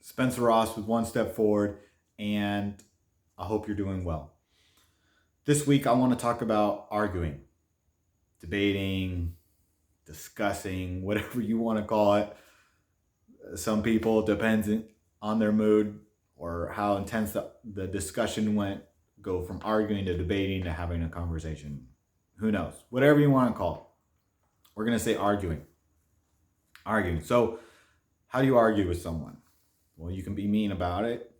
Spencer Ross with One Step Forward, and I hope you're doing well. This week, I want to talk about arguing, debating, discussing, whatever you want to call it. Some people, depends on their mood or how intense the discussion went, go from arguing to debating to having a conversation. Who knows? Whatever you want to call it. We're going to say arguing. Arguing. So, how do you argue with someone? Well, you can be mean about it.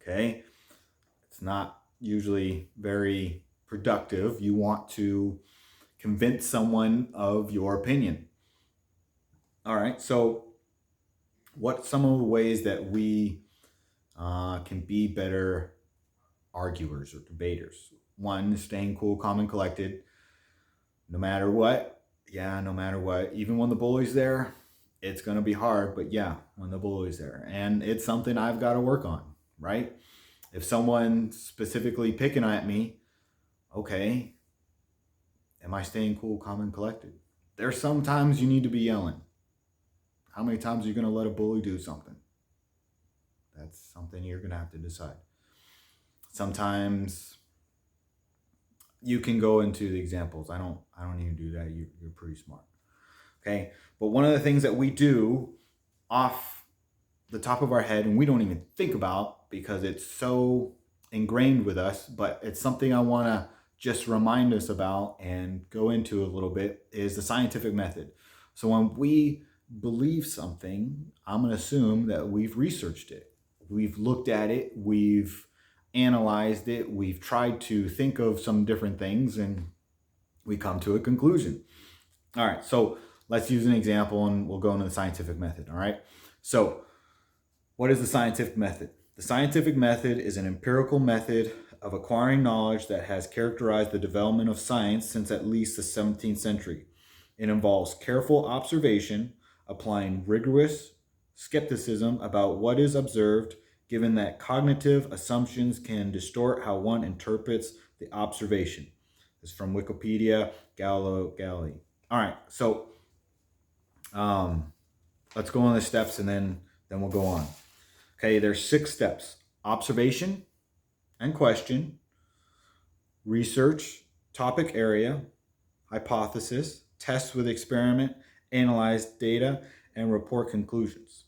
Okay. It's not usually very productive. You want to convince someone of your opinion. All right. So, what some of the ways that we can be better arguers or debaters? One, staying cool, calm, and collected, no matter what. Yeah, no matter what. Even when the bully's there, it's going to be hard, but yeah, when the bully's there. And it's something I've got to work on, right? If someone's specifically picking at me, okay, am I staying cool, calm, and collected? There's some times you need to be yelling. How many times are you going to let a bully do something? That's something you're going to have to decide. Sometimes you can go into the examples. I don't even do that. You're pretty smart. Okay. But one of the things that we do off the top of our head and we don't even think about because it's so ingrained with us, but it's something I want to just remind us about and go into a little bit is the scientific method. So when we believe something, I'm going to assume that we've researched it. We've looked at it. We've analyzed it. We've tried to think of some different things and we come to a conclusion. All right. So let's use an example and we'll go into the scientific method. All right. So what is the scientific method? The scientific method is an empirical method of acquiring knowledge that has characterized the development of science since at least the 17th century. It involves careful observation, applying rigorous skepticism about what is observed, given that cognitive assumptions can distort how one interprets the observation. This is from Wikipedia, Galileo Galilei. All right, so let's go on the steps and then we'll go on. Okay, there's 6 steps: observation and question, research, topic area, hypothesis, test with experiment, analyze data, and report conclusions.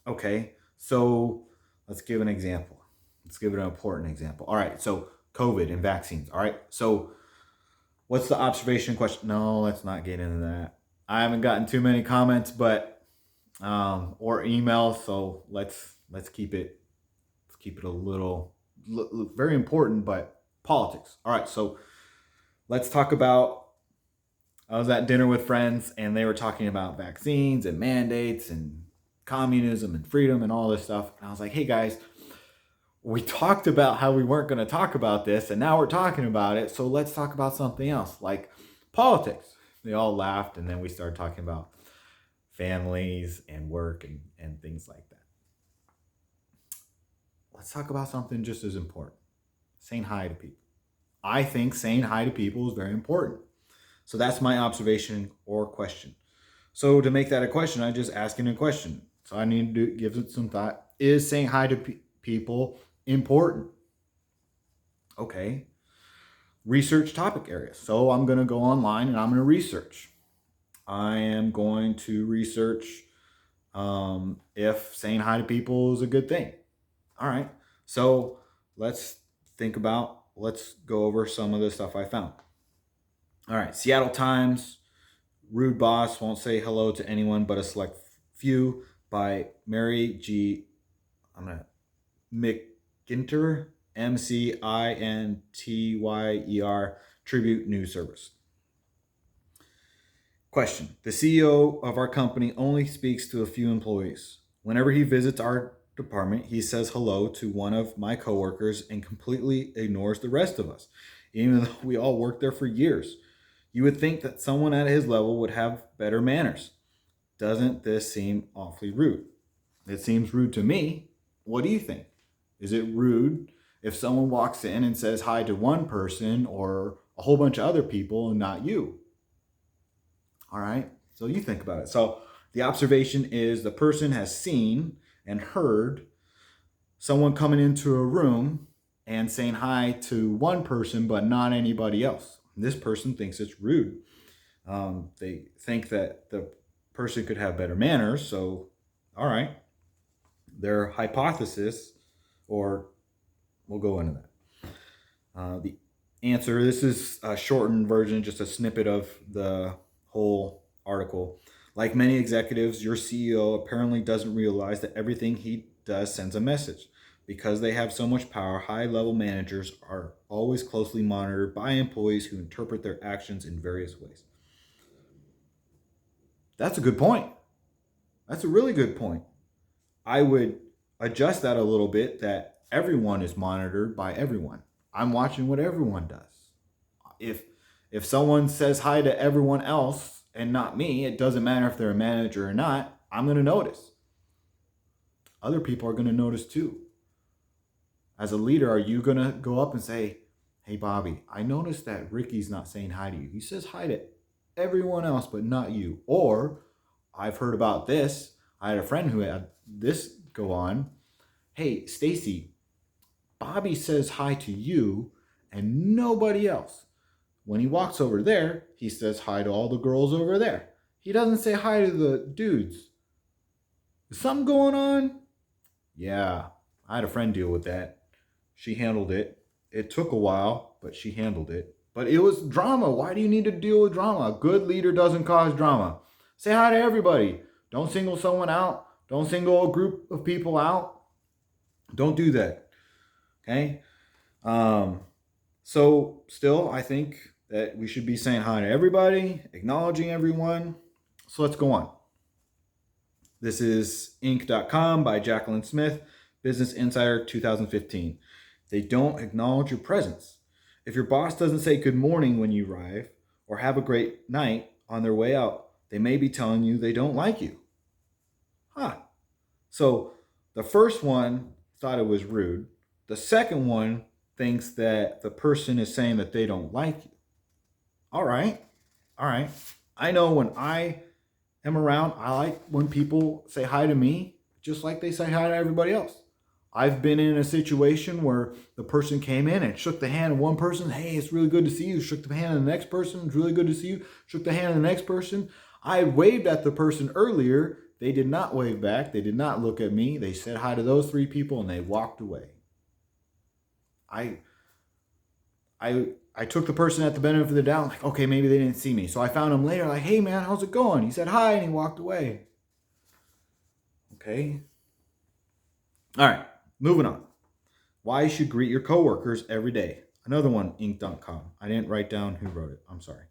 Okay, so let's give an example. Let's give it an important example. All right, so COVID and vaccines. All right, so what's the observation question? No, let's not get into that. I haven't gotten too many comments, but or emails, so let's keep it a little very important, but politics. All right, so let's talk about. I was at dinner with friends, and they were talking about vaccines and mandates and communism and freedom and all this stuff. And I was like, hey guys, we talked about how we weren't going to talk about this, and now we're talking about it. So let's talk about something else, like politics. They all laughed, and then we started talking about families and work and things like that. Let's talk about something just as important: saying hi to people. I think saying hi to people is very important. So that's my observation or question. So to make that a question, I just asking a question. So I need to give it some thought. Is saying hi to people important? Okay. Research topic area. So I'm going to go online and I'm going to research. I am going to research if saying hi to people is a good thing. All right. So let's go over some of the stuff I found. All right. Seattle Times, rude boss won't say hello to anyone but a select few, by Mary G. McIntyre, McIntyre, Tribute News Service. Question: the CEO of our company only speaks to a few employees. Whenever he visits our department, he says hello to one of my coworkers and completely ignores the rest of us, even though we all worked there for years. You would think that someone at his level would have better manners. Doesn't this seem awfully rude? It seems rude to me. What do you think? Is it rude if someone walks in and says hi to one person or a whole bunch of other people and not you? All right. So you think about it. So The observation is the person has seen and heard someone coming into a room and saying hi to one person but not anybody else. This person thinks it's rude. They think that the person could have better manners. So, all right, their hypothesis, or we'll go into that. The answer, this is a shortened version, just a snippet of the whole article. Like many executives, your CEO apparently doesn't realize that everything he does sends a message. Because they have so much power, high-level managers are always closely monitored by employees who interpret their actions in various ways. That's a good point. That's a really good point. I would adjust that a little bit, that everyone is monitored by everyone. I'm watching what everyone does. If someone says hi to everyone else and not me, it doesn't matter if they're a manager or not, I'm going to notice. Other people are going to notice too. As a leader, are you going to go up and say, hey, Bobby, I noticed that Ricky's not saying hi to you. He says hi to everyone else, but not you. Or, I've heard about this. I had a friend who had this go on. Hey, Stacy, Bobby says hi to you and nobody else. When he walks over there, he says hi to all the girls over there. He doesn't say hi to the dudes. Is something going on? Yeah, I had a friend deal with that. She handled it. It took a while, but she handled it. But it was drama. Why do you need to deal with drama? A good leader doesn't cause drama. Say hi to everybody. Don't single someone out. Don't single a group of people out. Don't do that. Okay? So still, I think that we should be saying hi to everybody, acknowledging everyone. So let's go on. This is Inc.com by Jacqueline Smith, Business Insider 2015. They don't acknowledge your presence. If your boss doesn't say good morning when you arrive or have a great night on their way out, they may be telling you they don't like you. So the first one thought it was rude. The second one thinks that the person is saying that they don't like you. All right. I know when I am around, I like when people say hi to me, just like they say hi to everybody else. I've been in a situation where the person came in and shook the hand of one person. Hey, it's really good to see you. Shook the hand of the next person. It's really good to see you. Shook the hand of the next person. I waved at the person earlier. They did not wave back. They did not look at me. They said hi to those three people and they walked away. I took the person at the benefit of the doubt. Like, okay, maybe they didn't see me. So I found him later. Like, hey, man, how's it going? He said hi and he walked away. Okay. All right. Moving on. Why you should greet your coworkers every day. Another one, Inc.com. I didn't write down who wrote it. I'm sorry.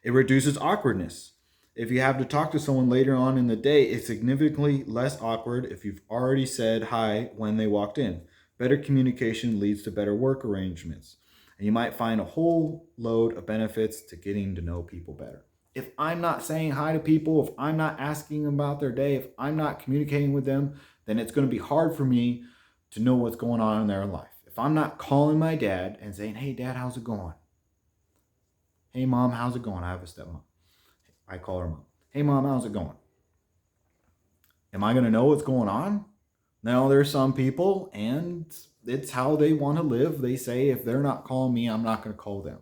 It reduces awkwardness. If you have to talk to someone later on in the day, it's significantly less awkward if you've already said hi when they walked in. Better communication leads to better work arrangements. And you might find a whole load of benefits to getting to know people better. If I'm not saying hi to people, if I'm not asking about their day, if I'm not communicating with them, then it's going to be hard for me to know what's going on in their life. If I'm not calling my dad and saying, hey, Dad, how's it going? Hey, Mom, how's it going? I have a stepmom. I call her Mom. Hey, Mom, how's it going? Am I going to know what's going on? No, there's some people, and it's how they want to live. They say, if they're not calling me, I'm not going to call them.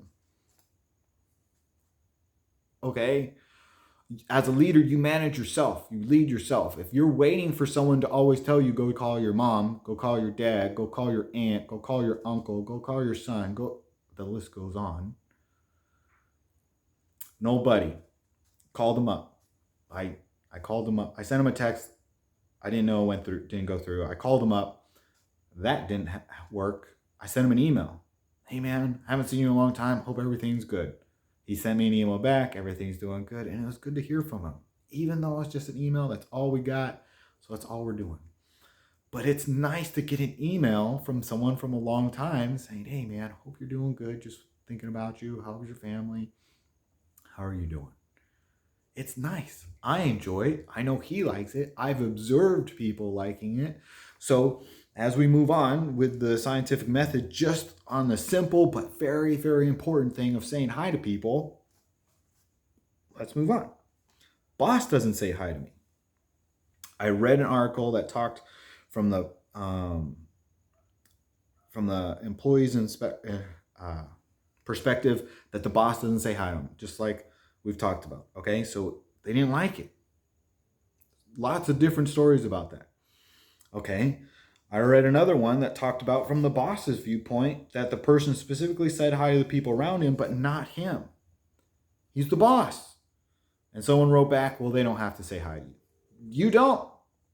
Okay? As a leader, you manage yourself. You lead yourself. If you're waiting for someone to always tell you, go call your mom, go call your dad, go call your aunt, go call your uncle, go call your son, the list goes on. Nobody. Called them up. I called them up. I sent them a text. I didn't know it didn't go through. I called them up. That didn't work. I sent him an email. Hey man, haven't seen you in a long time. Hope everything's good. He sent me an email back. Everything's doing good. And it was good to hear from him. Even though it's just an email, that's all we got. So that's all we're doing. But it's nice to get an email from someone from a long time saying, hey man, hope you're doing good. Just thinking about you. How's your family? How are you doing? It's nice. I enjoy it. I know he likes it. I've observed people liking it. So as we move on with the scientific method, just on the simple but very, very important thing of saying hi to people, let's move on. Boss doesn't say hi to me. I read an article that talked from the employees perspective that the boss doesn't say hi to them, just like we've talked about. Okay, so they didn't like it. Lots of different stories about that. Okay, I read another one that talked about from the boss's viewpoint that the person specifically said hi to the people around him, but not him. He's the boss. And someone wrote back, well, they don't have to say hi to you. You don't.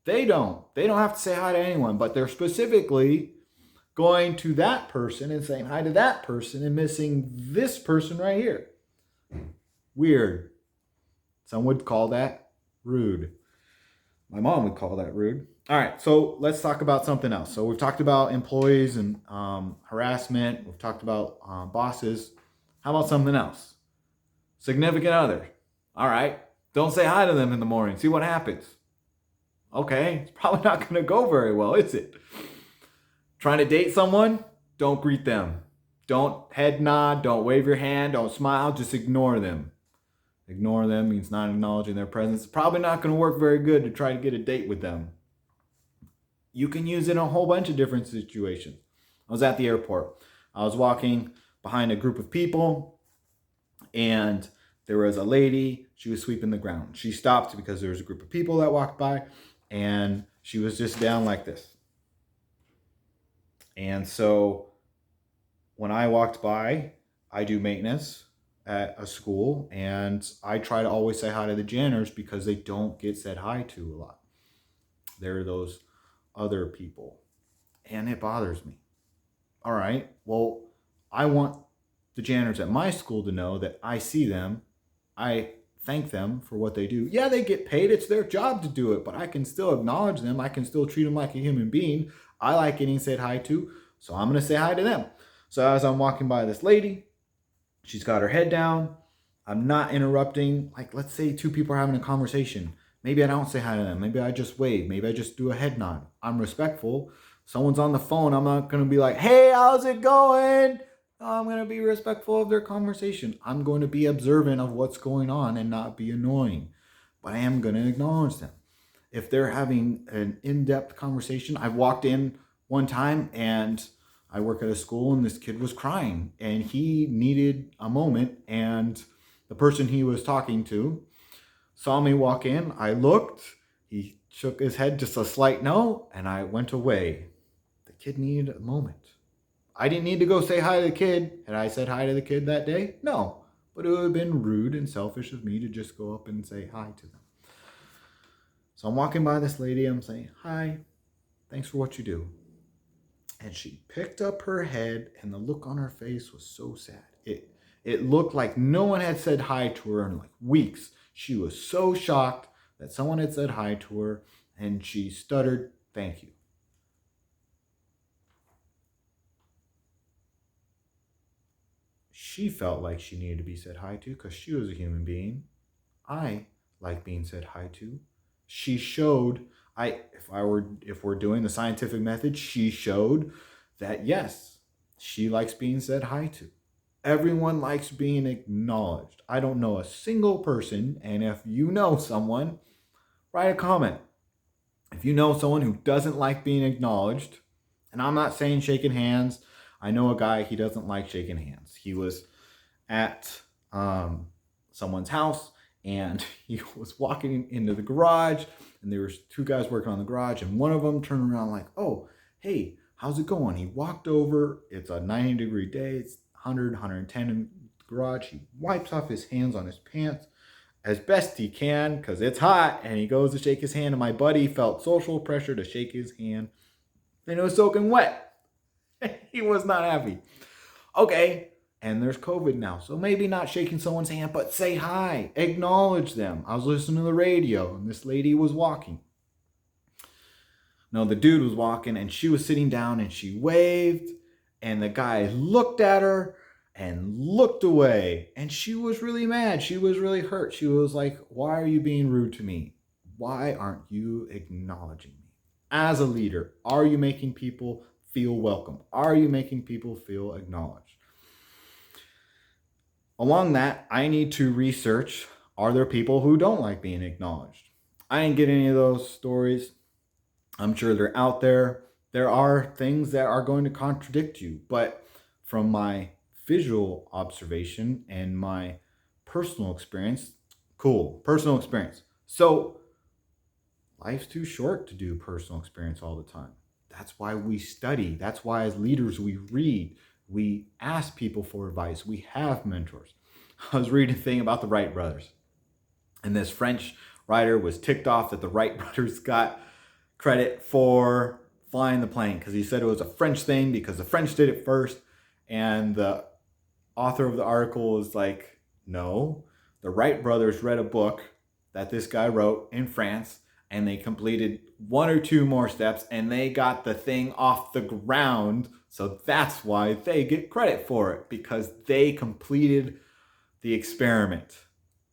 They don't. They don't have to say hi to anyone, but they're specifically going to that person and saying hi to that person and missing this person right here. Weird. Some would call that rude. My mom would call that rude. All right, so let's talk about something else. So we've talked about employees and harassment. We've talked about bosses. How about something else? Significant other. All right, don't say hi to them in the morning. See what happens. Okay, it's probably not going to go very well, is it? Trying to date someone? Don't greet them. Don't head nod. Don't wave your hand. Don't smile. Just ignore them. Ignore them means not acknowledging their presence. It's probably not going to work very good to try to get a date with them. You can use it in a whole bunch of different situations. I was at the airport. I was walking behind a group of people, and there was a lady. She was sweeping the ground. She stopped because there was a group of people that walked by, and she was just down like this. And so when I walked by, I do maintenance at a school, and I try to always say hi to the janitors because they don't get said hi to a lot. They're those other people, and it bothers me. All right, well, I want the janitors at my school to know that I see them. I thank them for what they do. Yeah, they get paid. It's their job to do it, but I can still acknowledge them. I can still treat them like a human being. I like getting said hi to, so I'm going to say hi to them. So as I'm walking by this lady, she's got her head down. I'm not interrupting. Like, let's say two people are having a conversation. Maybe I don't say hi to them. Maybe I just wave. Maybe I just do a head nod. I'm respectful. Someone's on the phone. I'm not going to be like, hey, how's it going? I'm going to be respectful of their conversation. I'm going to be observant of what's going on and not be annoying. But I am going to acknowledge them. If they're having an in-depth conversation, I've walked in one time and I work at a school and this kid was crying and he needed a moment, and the person he was talking to saw me walk in. I looked, he shook his head just a slight no, and I went away. The kid needed a moment. I didn't need to go say hi to the kid. Had I said hi to the kid that day? No, but it would have been rude and selfish of me to just go up and say hi to them. So I'm walking by this lady, I'm saying, hi, thanks for what you do. And she picked up her head, and the look on her face was so sad. It looked like no one had said hi to her in like weeks. She was so shocked that someone had said hi to her, and she stuttered, thank you. She felt like she needed to be said hi to because she was a human being. I like being said hi to. She showed, if we're doing the scientific method, she showed that yes, she likes being said hi to. Everyone likes being acknowledged. I don't know a single person, and if you know someone, write a comment. If you know someone who doesn't like being acknowledged, and I'm not saying shaking hands. I know a guy, he doesn't like shaking hands. He was at someone's house, and he was walking into the garage, and there was two guys working on the garage, and one of them turned around like, oh, hey, how's it going? He walked over. It's a 90-degree day. It's 100, 110 in the garage. He wipes off his hands on his pants as best he can because it's hot, and he goes to shake his hand, and my buddy felt social pressure to shake his hand, and it was soaking wet. He was not happy. Okay, and there's COVID now, so maybe not shaking someone's hand, but say hi, acknowledge them. I was listening to the radio, and this lady was walking. No, the dude was walking, and she was sitting down, and she waved, and the guy looked at her and looked away, and she was really mad. She was really hurt. She was like, why are you being rude to me? Why aren't you acknowledging me? As a leader, are you making people feel welcome? Are you making people feel acknowledged? Along that, I need to research Are there people who don't like being acknowledged? I didn't get any of those stories. I'm sure they're out there. There are things that are going to contradict you, but from my visual observation and my personal experience, cool, personal experience. So, life's too short to do personal experience all the time. That's why we study. That's why, as leaders, we read. We ask people for advice. We have mentors. I was reading a thing about the Wright brothers, and this French writer was ticked off that the Wright brothers got credit for flying the plane because he said it was a French thing because the French did it first. And the author of the article was like, no, the Wright brothers read a book that this guy wrote in France, and they completed one or two more steps and they got the thing off the ground. So that's why they get credit for it, because they completed the experiment.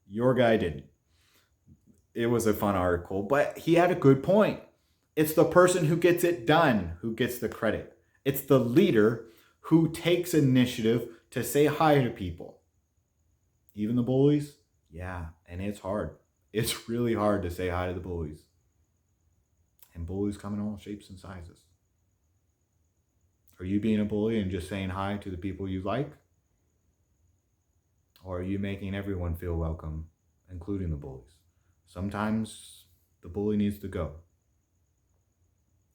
Your guy didn't. It was a fun article, but he had a good point. It's the person who gets it done who gets the credit. It's the leader who takes initiative to say hi to people. Even the bullies? Yeah, and it's hard. It's really hard to say hi to the bullies. And bullies come in all shapes and sizes. Are you being a bully and just saying hi to the people you like? Or are you making everyone feel welcome, including the bullies? Sometimes the bully needs to go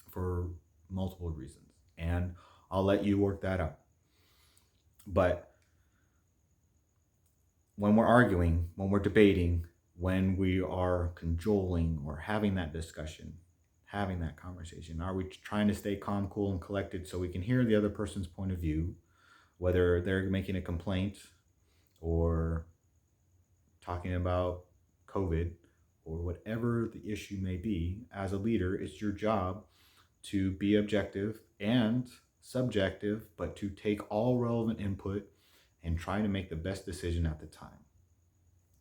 for multiple reasons, and I'll let you work that out. But when we're arguing, when we're debating, when we are cajoling or having that discussion, having that conversation, are we trying to stay calm, cool, and collected so we can hear the other person's point of view, whether they're making a complaint or talking about COVID or whatever the issue may be? As a leader, it's your job to be objective and subjective, but to take all relevant input and try to make the best decision at the time.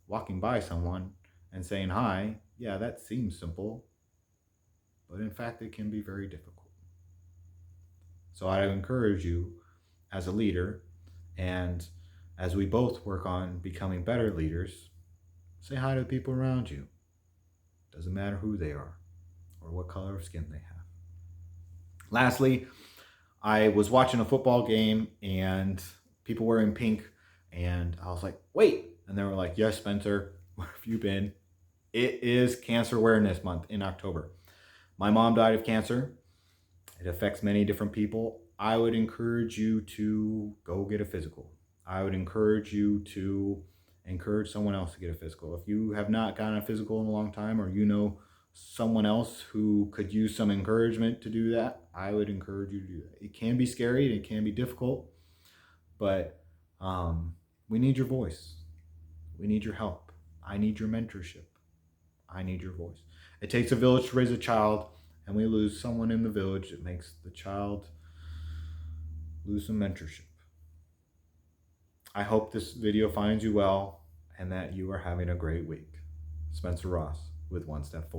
Walking by someone and saying hi, yeah, that seems simple, but in fact, it can be very difficult. So I encourage you as a leader, and as we both work on becoming better leaders, say hi to the people around you. Doesn't matter who they are or what color of skin they have. Lastly, I was watching a football game and people were in pink, and I was like, wait. And they were like, yes, Spencer, where have you been? It is Cancer Awareness Month in October. My mom died of cancer. It affects many different people. I would encourage you to go get a physical. I would encourage you to encourage someone else to get a physical. If you have not gotten a physical in a long time, or you know someone else who could use some encouragement to do that, I would encourage you to do that. It can be scary and it can be difficult, but we need your voice. We need your help. I need your mentorship. I need your voice. It takes a village to raise a child, and we lose someone in the village. It makes the child lose some mentorship. I hope this video finds you well and that you are having a great week. Spencer Ross with One Step Forward.